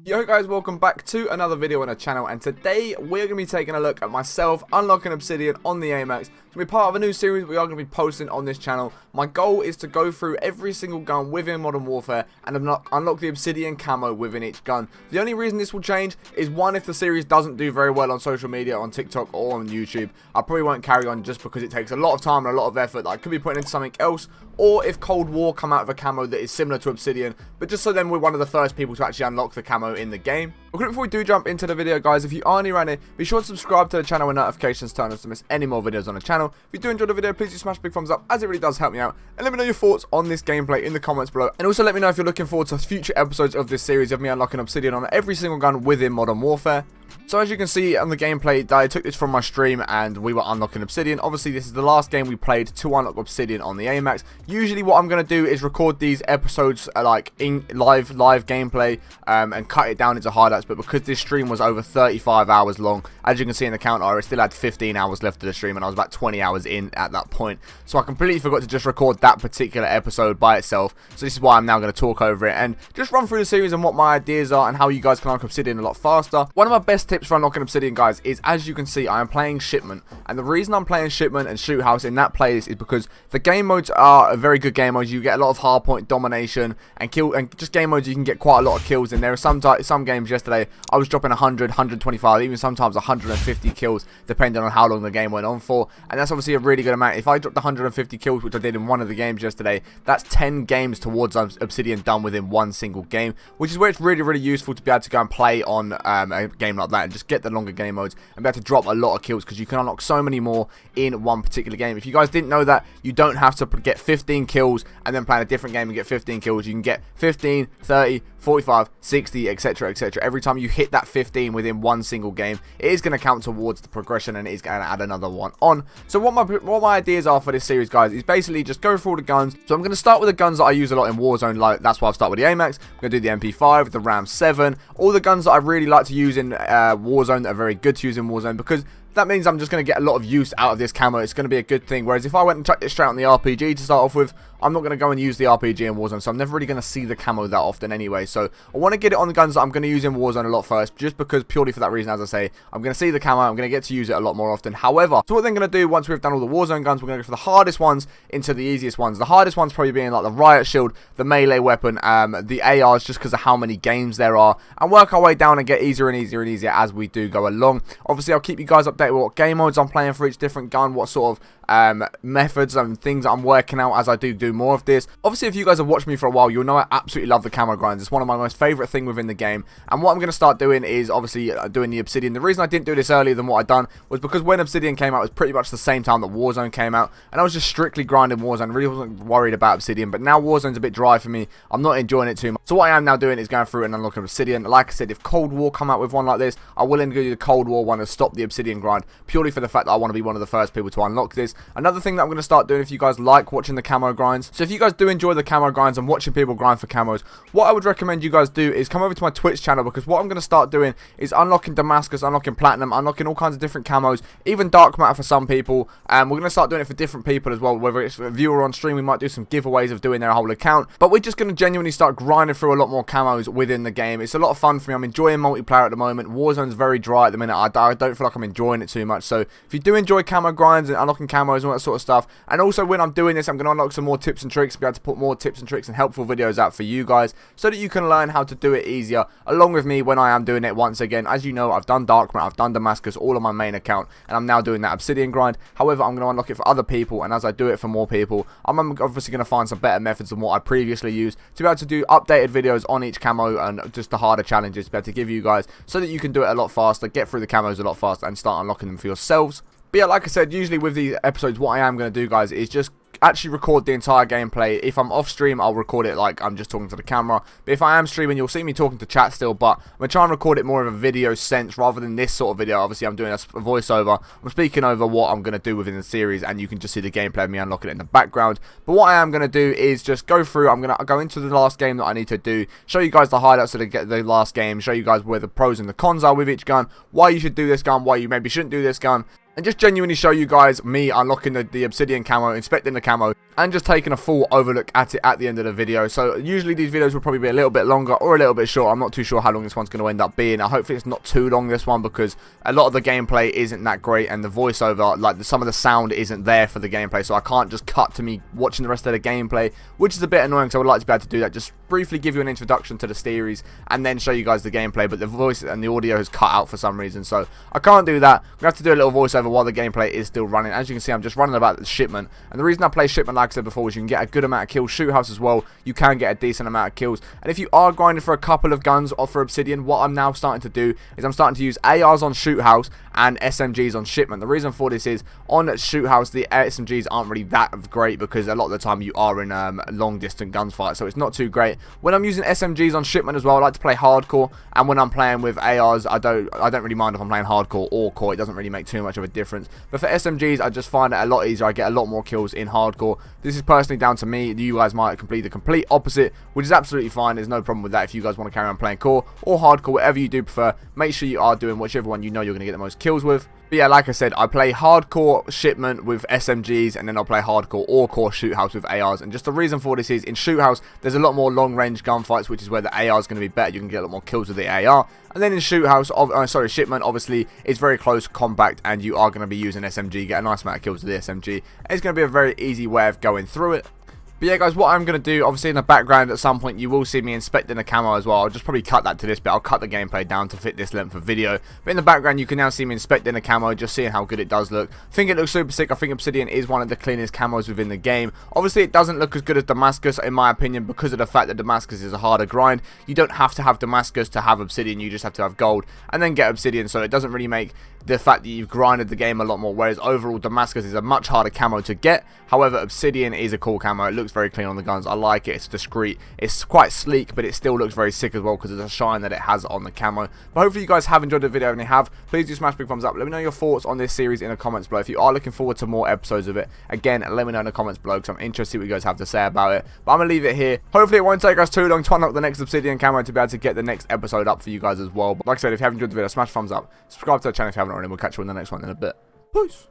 Yo guys, welcome back to another video on our channel, and today we're going to be taking a look at myself unlocking Obsidian on the AMAX. It's going to be part of a new series we are going to be posting on this channel. My goal is to go through every single gun within Modern Warfare and unlock the Obsidian camo within each gun. The only reason this will change is one, if the series doesn't do very well on social media, on TikTok or on YouTube, I probably won't carry on just because it takes a lot of time and a lot of effort that I could be putting into something else. Or if Cold War come out of a camo that is similar to Obsidian, but just so then we're one of the first people to actually unlock the camo in the game. But before we do jump into the video, guys, if you are new around here, be sure to subscribe to the channel with notifications turned on to miss any more videos on the channel. If you do enjoy the video, please do smash a big thumbs up, as it really does help me out. And let me know your thoughts on this gameplay in the comments below. And also let me know if you're looking forward to future episodes of this series of me unlocking Obsidian on every single gun within Modern Warfare. So as you can see on the gameplay, I took this from my stream and we were unlocking Obsidian. Obviously this is the last game we played to unlock Obsidian on the AMAX. Usually what I'm going to do is record these episodes like in live gameplay and cut it down into highlights. But because this stream was over 35 hours long, as you can see in the counter, I still had 15 hours left of the stream and I was about 20 hours in at that point. So I completely forgot to just record that particular episode by itself. So this is why I'm now going to talk over it and just run through the series and what my ideas are and how you guys can unlock Obsidian a lot faster. One of my best tips for unlocking Obsidian, guys, is as you can see I am playing Shipment, and the reason I'm playing Shipment and Shoot House in that playlist is because the game modes are very good game modes. You get a lot of hardpoint domination and just game modes you can get quite a lot of kills in. There are some games yesterday I was dropping 100, 125, even sometimes 150 kills depending on how long the game went on for, and that's obviously a really good amount. If I dropped 150 kills, which I did in one of the games yesterday, that's 10 games towards Obsidian done within one single game, which is where it's really useful to be able to go and play on a game like that and just get the longer game modes and be able to drop a lot of kills, because you can unlock so many more in one particular game. If you guys didn't know that, you don't have to get 15 kills and then play in a different game and get 15 kills. You can get 15, 30, 45, 60, etc, etc. Every time you hit that 15 within one single game, it is going to count towards the progression and it is going to add another one on. So what my ideas are for this series, guys, is basically just go through all the guns. So I'm going to start with the guns that I use a lot in Warzone. Like, that's why I've started with the AMAX. I'm going to do the MP5, the Ram 7, all the guns that I really like to use in Warzone, that are very good to use in Warzone, because that means I'm just going to get a lot of use out of this camo. It's going to be a good thing. Whereas if I went and chucked it straight on the RPG to start off with, I'm not going to go and use the RPG in Warzone, so I'm never really going to see the camo that often anyway. So I want to get it on the guns that I'm going to use in Warzone a lot first, just because purely for that reason, as I say, I'm going to see the camo, I'm going to get to use it a lot more often. However, so what they're going to do once we've done all the Warzone guns, we're going to go for the hardest ones into the easiest ones. The hardest ones probably being like the Riot Shield, the melee weapon, the ARs, just because of how many games there are, and work our way down and get easier and easier and easier as we do go along. Obviously, I'll keep you guys updated with what game modes I'm playing for each different gun, what sort of methods and things I'm working out as I do more of this. Obviously, if you guys have watched me for a while, you'll know I absolutely love the camo grinds. It's one of my most favourite things within the game, and what I'm going to start doing is obviously doing the Obsidian. The reason I didn't do this earlier than what I'd done was because when Obsidian came out, it was pretty much the same time that Warzone came out, and I was just strictly grinding Warzone, really wasn't worried about Obsidian. But now Warzone's a bit dry for me, I'm not enjoying it too much. So what I am now doing is going through and unlocking Obsidian. Like I said, if Cold War come out with one like this, I will then do the Cold War one and stop the Obsidian grind, purely for the fact that I want to be one of the first people to unlock this. Another thing that I'm going to start doing, if you guys like watching the camo grinds, so if you guys do enjoy the camo grinds and watching people grind for camos, what I would recommend you guys do is come over to my Twitch channel, because what I'm going to start doing is unlocking Damascus, unlocking Platinum, unlocking all kinds of different camos, even Dark Matter for some people, and we're going to start doing it for different people as well. Whether it's a viewer on stream, we might do some giveaways of doing their whole account, but we're just going to genuinely start grinding through a lot more camos within the game. It's a lot of fun for me. I'm enjoying multiplayer at the moment. Warzone's very dry at the minute. I don't feel like I'm enjoying it too much. So if you do enjoy camo grinds and unlocking camos and all that sort of stuff, and also when I'm doing this, I'm going to unlock some more tips and tricks, be able to put more tips and tricks and helpful videos out for you guys, so that you can learn how to do it easier along with me when I am doing it. Once again, as you know, I've done Dark Matter, I've done Damascus, all on my main account, and I'm now doing that Obsidian grind. However, I'm going to unlock it for other people, and as I do it for more people, I'm obviously going to find some better methods than what I previously used to be able to do updated videos on each camo and just the harder challenges to be able to give you guys, so that you can do it a lot faster, get through the camos a lot faster, and start unlocking them for yourselves. But yeah, like I said, usually with these episodes, what I am going to do, guys, is just actually record the entire gameplay. If I'm off stream, I'll record it like I'm just talking to the camera, but if I am streaming, you'll see me talking to chat still, but I'm going to try and record it more of a video sense rather than this sort of video. Obviously, I'm doing a voiceover, I'm speaking over what I'm going to do within the series, and you can just see the gameplay of me unlocking it in the background. But what I am going to do is just go through, I'm going to go into the last game that I need to do, show you guys the highlights of the last game, show you guys where the pros and the cons are with each gun, why you should do this gun, why you maybe shouldn't do this gun, and just genuinely show you guys me unlocking the Obsidian camo, inspecting the camo, and just taking a full overlook at it at the end of the video. So usually these videos will probably be a little bit longer or a little bit short. I'm not too sure how long this one's going to end up being. Hopefully it's not too long, this one, because a lot of the gameplay isn't that great, and the voiceover, like some of the sound isn't there for the gameplay, so I can't just cut to me watching the rest of the gameplay, which is a bit annoying, so I would like to be able to do that. Just briefly give you an introduction to the series and then show you guys the gameplay, but the voice and the audio has cut out for some reason, so I can't do that. I'm going to have to do a little voiceover while the gameplay is still running. As you can see, I'm just running about the shipment, and the reason I play shipment, like I said before, is you can get a good amount of kills. Shoot house as well, you can get a decent amount of kills, and if you are grinding for a couple of guns or for Obsidian, what I'm now starting to do is I'm starting to use ARs on shoot house and SMGs on shipment. The reason for this is on shoot house the SMGs aren't really that great because a lot of the time you are in long distance gunfights, so it's not too great. When I'm using SMGs on shipment as well, I like to play hardcore, and when I'm playing with ARs, I don't really mind if I'm playing hardcore or core. It doesn't really make too much of a difference. But for SMGs, I just find it a lot easier. I get a lot more kills in hardcore. This is personally down to me. You guys might complete the complete opposite, which is absolutely fine. There's no problem with that. If you guys want to carry on playing core or hardcore, whatever you do prefer, make sure you are doing whichever one you know you're going to get the most kills with. But yeah, like I said, I play hardcore shipment with SMGs, and then I'll play hardcore or core shoot house with ARs. And just the reason for this is, in shoot house, there's a lot more long range gunfights, which is where the AR is going to be better. You can get a lot more kills with the AR. And then in shoot house, shipment, obviously, it's very close, compact, and you are going to be using SMG, get a nice amount of kills with the SMG. It's going to be a very easy way of going through it. But yeah, guys, what I'm going to do, obviously in the background at some point, you will see me inspecting the camo as well. I'll just probably cut that to this bit. I'll cut the gameplay down to fit this length of video. But in the background, you can now see me inspecting the camo, just seeing how good it does look. I think it looks super sick. I think Obsidian is one of the cleanest camos within the game. Obviously, it doesn't look as good as Damascus, in my opinion, because of the fact that Damascus is a harder grind. You don't have to have Damascus to have Obsidian. You just have to have gold and then get Obsidian. So it doesn't really make the fact that you've grinded the game a lot more, whereas overall Damascus is a much harder camo to get. However, Obsidian is a cool camo. It looks very clean on the guns. I like it. It's discreet. It's quite sleek, but it still looks very sick as well because of the shine that it has on the camo. But hopefully you guys have enjoyed the video, and if you have, please do smash big thumbs up. Let me know your thoughts on this series in the comments below. If you are looking forward to more episodes of it, again, let me know in the comments below because I'm interested what you guys have to say about it. But I'm going to leave it here. Hopefully it won't take us too long to unlock the next Obsidian camo to be able to get the next episode up for you guys as well. But like I said, if you have enjoyed the video, smash thumbs up. Subscribe to the channel if you haven't already, and we'll catch you in the next one in a bit. Peace.